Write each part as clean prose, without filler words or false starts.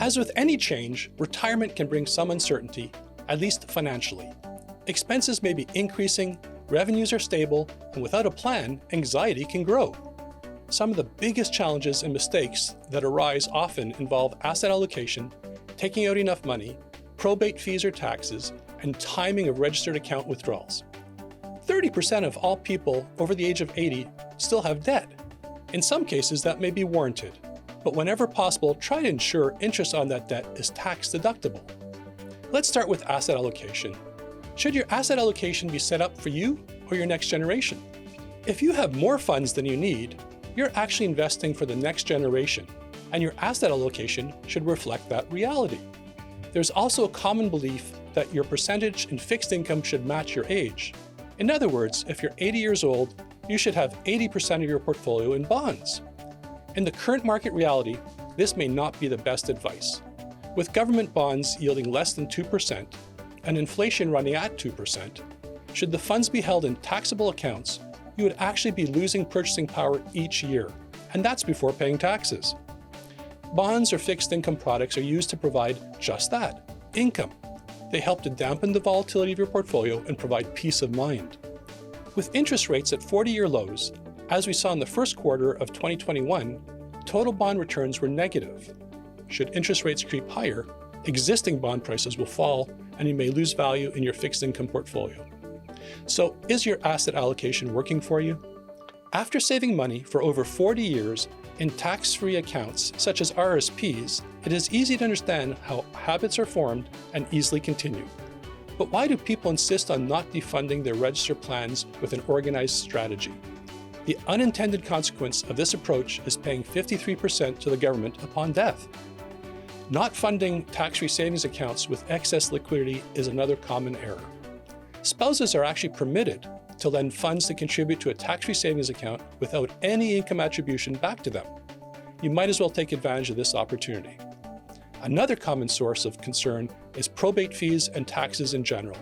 As with any change, retirement can bring some uncertainty, at least financially. Expenses may be increasing, revenues are stable, and without a plan, anxiety can grow. Some of the biggest challenges and mistakes that arise often involve asset allocation, taking out enough money, probate fees or taxes, and timing of registered account withdrawals. 30% of all people over the age of 80 still have debt. In some cases, that may be warranted, but whenever possible, try to ensure interest on that debt is tax deductible. Let's start with asset allocation. Should your asset allocation be set up for you or your next generation? If you have more funds than you need, you're actually investing for the next generation, and your asset allocation should reflect that reality. There's also a common belief that your percentage in fixed income should match your age. In other words, if you're 80 years old, you should have 80% of your portfolio in bonds. In the current market reality, this may not be the best advice. With government bonds yielding less than 2% and inflation running at 2%, should the funds be held in taxable accounts, you would actually be losing purchasing power each year, and that's before paying taxes. Bonds or fixed income products are used to provide just that, income. They help to dampen the volatility of your portfolio and provide peace of mind. With interest rates at 40-year lows, as we saw in the first quarter of 2021, total bond returns were negative. Should interest rates creep higher, existing bond prices will fall and you may lose value in your fixed income portfolio. So, is your asset allocation working for you? After saving money for over 40 years in tax-free accounts such as RRSPs, it is easy to understand how habits are formed and easily continue. But why do people insist on not defunding their registered plans with an organized strategy? The unintended consequence of this approach is paying 53% to the government upon death. Not funding tax-free savings accounts with excess liquidity is another common error. Spouses are actually permitted to lend funds to contribute to a tax-free savings account without any income attribution back to them. You might as well take advantage of this opportunity. Another common source of concern is probate fees and taxes in general.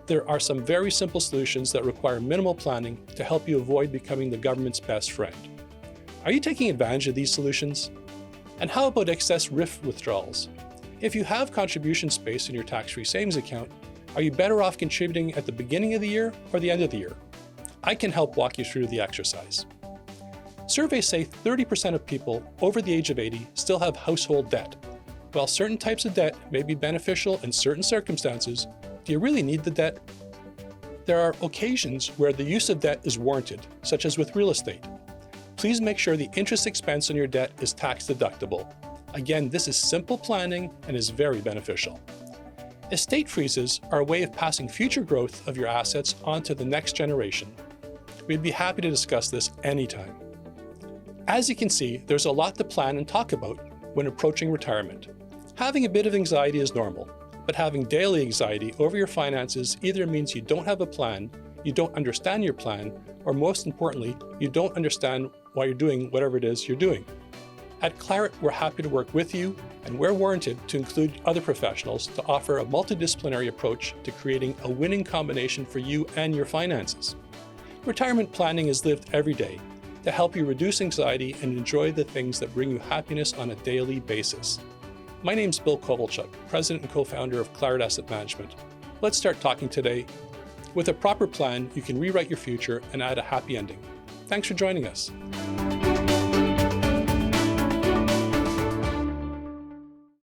There are some very simple solutions that require minimal planning to help you avoid becoming the government's best friend. Are you taking advantage of these solutions? And how about excess RRIF withdrawals? If you have contribution space in your tax-free savings account, are you better off contributing at the beginning of the year or the end of the year? I can help walk you through the exercise. Surveys say 30% of people over the age of 80 still have household debt. While certain types of debt may be beneficial in certain circumstances, do you really need the debt? There are occasions where the use of debt is warranted, such as with real estate. Please make sure the interest expense on your debt is tax deductible. Again, this is simple planning and is very beneficial. Estate freezes are a way of passing future growth of your assets onto the next generation. We'd be happy to discuss this anytime. As you can see, there's a lot to plan and talk about when approaching retirement. Having a bit of anxiety is normal, but having daily anxiety over your finances either means you don't have a plan, you don't understand your plan, or most importantly, you don't understand why you're doing whatever it is you're doing. At Claret, we're happy to work with you, and we're warranted to include other professionals to offer a multidisciplinary approach to creating a winning combination for you and your finances. Retirement planning is lived every day to help you reduce anxiety and enjoy the things that bring you happiness on a daily basis. My name's Bill Kovalchuk, President and co-founder of Claret Asset Management. Let's start talking today. With a proper plan, you can rewrite your future and add a happy ending. Thanks for joining us.